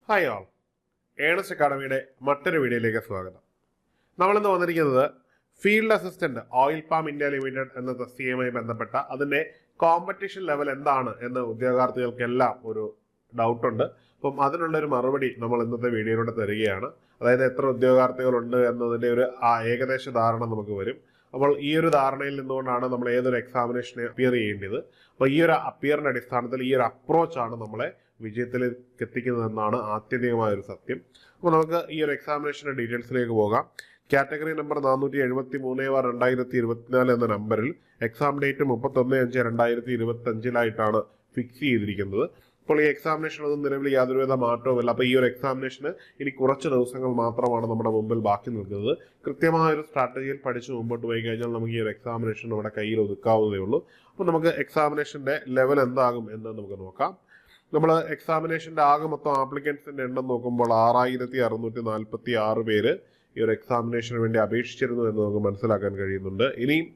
Hi all, Ernest അക്കാഡമിയുടെ മറ്റൊരു വീഡിയോയിലേക്ക് സ്വാഗതം. നമ്മളിന്ന് വന്നിരിക്കുന്നത് field assistant oil palm India limited എന്ന തസ്തികയുമായി ബന്ധപ്പെട്ട അതിൻ്റെ കോമ്പറ്റീഷൻ ലെവൽ എന്താണ് എന്ന് ഉദ്യോഗാർത്ഥികൾക്കെല്ലാം ഒരു ഡൗട്ടുണ്ട്. അപ്പം അതിനുള്ളൊരു മറുപടി നമ്മൾ ഇന്നത്തെ വീഡിയോയിലൂടെ തരികയാണ്. അതായത് എത്ര ഉദ്യോഗാർത്ഥികളുണ്ട് എന്നതിൻ്റെ ഒരു ഏകദേശ ധാരണ നമുക്ക് വരും. അപ്പോൾ ഈ ഒരു ധാരണയിൽ നിന്നുകൊണ്ടാണ് നമ്മൾ ഏതൊരു എക്സാമിനേഷനെ അപ്പിയർ ചെയ്യേണ്ടത്. അപ്പോൾ ഈ ഒരു അപ്പിയറിൻ്റെ അടിസ്ഥാനത്തിൽ ഈ ഒരു അപ്രോച്ചാണ് നമ്മളെ വിജയത്തിലേക്ക് എത്തിക്കുന്നതെന്നാണ് ആത്യന്തികമായ ഒരു സത്യം. അപ്പോൾ നമുക്ക് ഈ ഒരു എക്സാമിനേഷൻ്റെ ഡീറ്റെയിൽസിലേക്ക് പോകാം. കാറ്റഗറി നമ്പർ 473/2024 എന്ന നമ്പറിൽ എക്സാം ഡേറ്റ് 31/5/2025 ഫിക്സ് ചെയ്തിരിക്കുന്നത്. അപ്പോൾ ഈ എക്സാമിനേഷനൊന്നും നിലവിൽ യാതൊരുവിധ മാറ്റവുമില്ല. അപ്പോൾ ഈ ഒരു എക്സാമിനേഷന് ഇനി കുറച്ച് ദിവസങ്ങൾ മാത്രമാണ് നമ്മുടെ മുമ്പിൽ ബാക്കി നിൽക്കുന്നത്. കൃത്യമായ ഒരു സ്ട്രാറ്റജിയിൽ പഠിച്ച് മുമ്പോട്ട് പോയി കഴിഞ്ഞാൽ നമുക്ക് ഈ ഒരു എക്സാമിനേഷൻ നമ്മുടെ കയ്യിൽ ഒതുക്കാവുന്നതേ ഉള്ളൂ. അപ്പോൾ നമുക്ക് എക്സാമിനേഷൻ്റെ ലെവൽ എന്താകും എന്ന് നമുക്ക് നോക്കാം. നമ്മൾ എക്സാമിനേഷൻ്റെ ആകെ മൊത്തം ആപ്ലിക്കൻസിൻ്റെ എണ്ണം നോക്കുമ്പോൾ 6646 പേര് ഈ ഒരു എക്സാമിനേഷന് വേണ്ടി അപേക്ഷിച്ചിരുന്നു എന്ന് നമുക്ക് മനസ്സിലാക്കാൻ കഴിയുന്നുണ്ട്. ഇനിയും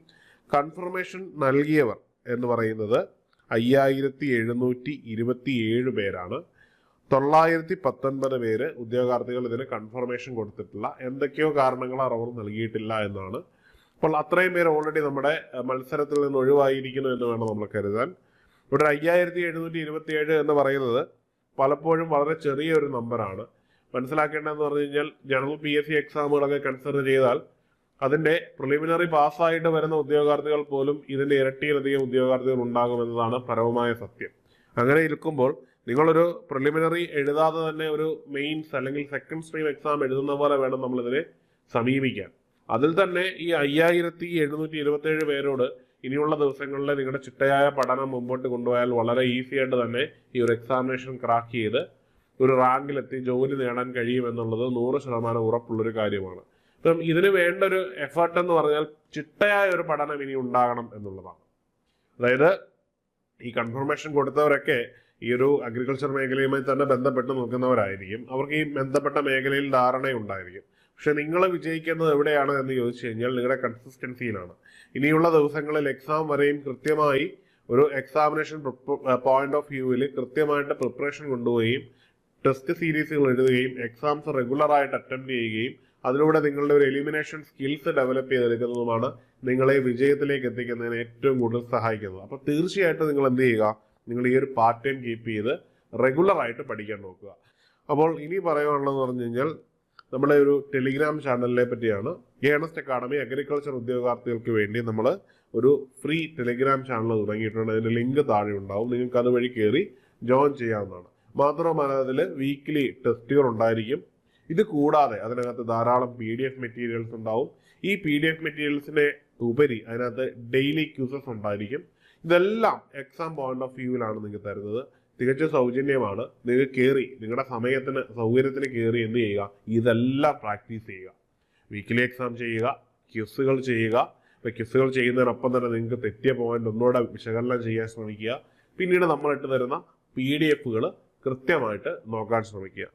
കൺഫർമേഷൻ നൽകിയവർ എന്ന് പറയുന്നത് 5727 പേരാണ്. 919 പേര് ഉദ്യോഗാർത്ഥികൾ ഇതിന് കൺഫർമേഷൻ കൊടുത്തിട്ടില്ല. എന്തൊക്കെയോ കാരണങ്ങളാൽ അവർ നൽകിയിട്ടില്ല എന്നാണ്. അപ്പോൾ അത്രയും പേര് ഓൾറെഡി നമ്മുടെ മത്സരത്തിൽ നിന്ന് ഒഴിവായിരിക്കുന്നു എന്ന് വേണം നമ്മൾ കരുതാൻ. ഇവിടെ 5727 എന്ന് പറയുന്നത് പലപ്പോഴും വളരെ ചെറിയൊരു നമ്പറാണ്. മനസ്സിലാക്കേണ്ടതെന്ന് പറഞ്ഞു കഴിഞ്ഞാൽ ജനറൽ PSC എക്സാമുകളൊക്കെ കൺസിഡർ ചെയ്താൽ അതിൻ്റെ പ്രിലിമിനറി പാസ്സായിട്ട് വരുന്ന ഉദ്യോഗാർത്ഥികൾ പോലും ഇതിൻ്റെ ഇരട്ടിയിലധികം ഉദ്യോഗാർത്ഥികൾ ഉണ്ടാകുമെന്നതാണ് പരമമായ സത്യം. അങ്ങനെ ഇരിക്കുമ്പോൾ നിങ്ങളൊരു പ്രിലിമിനറി എഴുതാതെ തന്നെ ഒരു മെയിൻസ് അല്ലെങ്കിൽ സെക്കൻഡ് സ്ട്രീം എക്സാം എഴുതുന്ന പോലെ വേണം നമ്മളിതിനെ സമീപിക്കാൻ. അതിൽ തന്നെ ഈ 5727 പേരോട് ഇനിയുള്ള ദിവസങ്ങളിൽ നിങ്ങളുടെ ചിട്ടയായ പഠനം മുമ്പോട്ട് കൊണ്ടുപോയാൽ വളരെ ഈസി ആയിട്ട് തന്നെ ഈ ഒരു എക്സാമിനേഷൻ ക്രാക്ക് ചെയ്ത് ഒരു റാങ്കിലെത്തി ജോലി നേടാൻ കഴിയുമെന്നുള്ളത് 100% ഉറപ്പുള്ളൊരു കാര്യമാണ്. അപ്പം ഇതിന് വേണ്ട ഒരു എഫേർട്ട് എന്ന് പറഞ്ഞാൽ ചിട്ടയായ ഒരു പഠനം ഇനി ഉണ്ടാകണം എന്നുള്ളതാണ്. അതായത് ഈ കൺഫർമേഷൻ കൊടുത്തവരൊക്കെ ഈ ഒരു അഗ്രികൾച്ചർ മേഖലയുമായി തന്നെ ബന്ധപ്പെട്ട് നിൽക്കുന്നവരായിരിക്കും. അവർക്ക് ഈ ബന്ധപ്പെട്ട മേഖലയിൽ ധാരണയുണ്ടായിരിക്കും. പക്ഷെ നിങ്ങൾ വിജയിക്കുന്നത് എവിടെയാണ് എന്ന് ചോദിച്ചു കഴിഞ്ഞാൽ നിങ്ങളുടെ കൺസിസ്റ്റൻസിയിലാണ്. ഇനിയുള്ള ദിവസങ്ങളിൽ എക്സാം വരെയും കൃത്യമായി ഒരു എക്സാമിനേഷൻ പോയിന്റ് ഓഫ് വ്യൂവിൽ കൃത്യമായിട്ട് പ്രിപ്പറേഷൻ കൊണ്ടുപോവുകയും ടെസ്റ്റ് സീരീസുകൾ എഴുതുകയും എക്സാംസ് റെഗുലറായിട്ട് അറ്റൻഡ് ചെയ്യുകയും അതിലൂടെ നിങ്ങളുടെ ഒരു എലിമിനേഷൻ സ്കിൽസ് ഡെവലപ്പ് ചെയ്തെടുക്കുന്നതുമാണ് നിങ്ങളെ വിജയത്തിലേക്ക് എത്തിക്കുന്നതിന് ഏറ്റവും കൂടുതൽ സഹായിക്കുന്നത്. അപ്പോൾ തീർച്ചയായിട്ടും നിങ്ങൾ എന്ത് ചെയ്യുക, നിങ്ങൾ ഈ ഒരു പാർട്ട് ടൈം കീപ്പ് ചെയ്ത് റെഗുലറായിട്ട് പഠിക്കാൻ നോക്കുക. അപ്പോൾ ഇനി പറയാനുള്ളതെന്ന് പറഞ്ഞു കഴിഞ്ഞാൽ നമ്മുടെ ഒരു ടെലിഗ്രാം ചാനലിനെ പറ്റിയാണ്. ഏണസ്റ്റ് അക്കാഡമി അഗ്രികൾച്ചർ ഉദ്യോഗാർത്ഥികൾക്ക് വേണ്ടി നമ്മൾ ഒരു ഫ്രീ ടെലിഗ്രാം ചാനൽ തുടങ്ങിയിട്ടുണ്ട്. അതിൻ്റെ ലിങ്ക് താഴെ ഉണ്ടാവും. നിങ്ങൾക്ക് അതുവഴി കയറി ജോയിൻ ചെയ്യാവുന്നതാണ്. മാത്രമല്ല അതിൽ വീക്ക്ലി ടെസ്റ്റുകൾ ഉണ്ടായിരിക്കും. ഇത് കൂടാതെ അതിനകത്ത് ധാരാളം PDF മെറ്റീരിയൽസ് ഉണ്ടാവും. ഈ PDF മെറ്റീരിയൽസിനെ ഉപരി അതിനകത്ത് ഡെയിലി ക്യൂസസ് ഉണ്ടായിരിക്കും. ഇതെല്ലാം എക്സാം പോയിന്റ് ഓഫ് വ്യൂവിലാണ് നിങ്ങൾക്ക് തരുന്നത്. തികച്ചും സൗജന്യമാണ്. നിങ്ങൾ കയറി നിങ്ങളുടെ സൗകര്യത്തിന് കയറി എന്ത് ചെയ്യുക, ഇതെല്ലാം പ്രാക്ടീസ് ചെയ്യുക. വീക്കിലി എക്സാം ചെയ്യുക, ക്യൂസുകൾ ചെയ്യുക. അപ്പോൾ ക്യൂസുകൾ ചെയ്യുന്നതിനൊപ്പം തന്നെ നിങ്ങൾക്ക് തെറ്റിയ പോയിന്റ് ഒന്നുകൂടെ വിശകലനം ചെയ്യാൻ ശ്രമിക്കുക. പിന്നീട് നമ്മളിട്ട് തരുന്ന PDFകൾ കൃത്യമായിട്ട് നോക്കാൻ ശ്രമിക്കുക.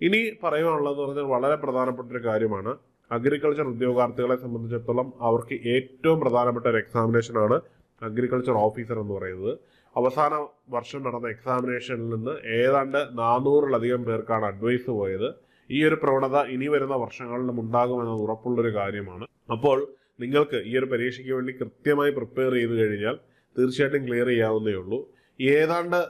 ഇനി പറയുവാനുള്ളതെന്ന് പറഞ്ഞാൽ വളരെ പ്രധാനപ്പെട്ട ഒരു കാര്യമാണ്. അഗ്രികൾച്ചർ ഉദ്യോഗാർത്ഥികളെ സംബന്ധിച്ചിടത്തോളം അവർക്ക് ഏറ്റവും പ്രധാനപ്പെട്ട ഒരു എക്സാമിനേഷനാണ് അഗ്രികൾച്ചർ ഓഫീസർ എന്ന് പറയുന്നത്. അവസാന വർഷം നടന്ന എക്സാമിനേഷനിൽ നിന്ന് ഏതാണ്ട് 400-ലധികം പേർക്കാണ് അഡ്വൈസ് പോയത്. ഈ ഒരു പ്രവണത ഇനി വരുന്ന വർഷങ്ങളിലും ഉണ്ടാകുമെന്നത് ഉറപ്പുള്ളൊരു കാര്യമാണ്. അപ്പോൾ നിങ്ങൾക്ക് ഈ ഒരു പരീക്ഷയ്ക്ക് വേണ്ടി കൃത്യമായി പ്രിപ്പയർ ചെയ്ത് കഴിഞ്ഞാൽ തീർച്ചയായിട്ടും ക്ലിയർ ചെയ്യാവുന്നേ ഉള്ളൂ. ഏതാണ്ട്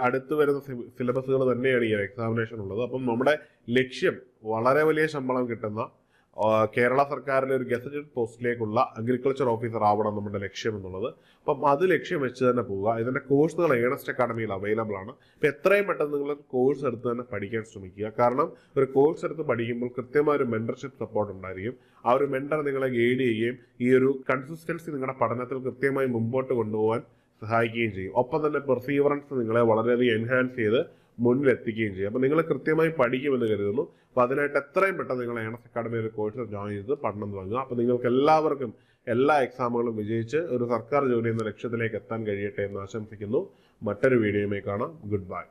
അടുത്ത് വരുന്ന സിലബസുകൾ തന്നെയാണ് ഈ എക്സാമിനേഷൻ ഉള്ളത്. അപ്പം നമ്മുടെ ലക്ഷ്യം വളരെ വലിയ ശമ്പളം കിട്ടുന്ന കേരള സർക്കാരിലെ ഒരു ഗസറ്റഡ് പോസ്റ്റിലേക്കുള്ള അഗ്രികൾച്ചർ ഓഫീസർ ആവണം നമ്മുടെ ലക്ഷ്യം എന്നുള്ളത്. അപ്പം അത് ലക്ഷ്യം വെച്ച് തന്നെ പോവുക. ഇതിൻ്റെ കോഴ്സുകൾ ഏണസ്റ്റ് അക്കാഡമിയിൽ അവൈലബിൾ ആണ്. അപ്പം എത്രയും പെട്ടെന്ന് നിങ്ങൾ കോഴ്സ് എടുത്ത് തന്നെ പഠിക്കാൻ ശ്രമിക്കുക. കാരണം ഒരു കോഴ്സ് എടുത്ത് പഠിക്കുമ്പോൾ കൃത്യമായ ഒരു മെന്റർഷിപ്പ് സപ്പോർട്ട് ഉണ്ടായിരിക്കും. ആ ഒരു മെന്റർ നിങ്ങളെ ഗൈഡ് ചെയ്യുകയും ഈ ഒരു കൺസിസ്റ്റൻസി നിങ്ങളുടെ പഠനത്തിൽ കൃത്യമായി മുമ്പോട്ട് കൊണ്ടുപോകാൻ സഹായിക്കുകയും ചെയ്യും. ഒപ്പം തന്നെ പെർസീവറൻസ് നിങ്ങളെ വളരെയധികം എൻഹാൻസ് ചെയ്ത് മുന്നിലെത്തിക്കുകയും ചെയ്യും. അപ്പോൾ നിങ്ങൾ കൃത്യമായി പഠിക്കുമെന്ന് കരുതുന്നു. അപ്പോൾ അതിനായിട്ട് എത്രയും പെട്ടെന്ന് നിങ്ങൾ ഏണസ്റ്റ് അക്കാഡമി ഒരു കോഴ്സ് ജോയിൻ ചെയ്ത് പഠനം തുടങ്ങുക. അപ്പോൾ നിങ്ങൾക്ക് എല്ലാവർക്കും എല്ലാ എക്സാമുകളും വിജയിച്ച് ഒരു സർക്കാർ ജോലി എന്ന ലക്ഷ്യത്തിലേക്ക് എത്താൻ കഴിയട്ടെ എന്ന് ആശംസിക്കുന്നു. മറ്റൊരു വീഡിയോയുമായി കാണാം. Good bye.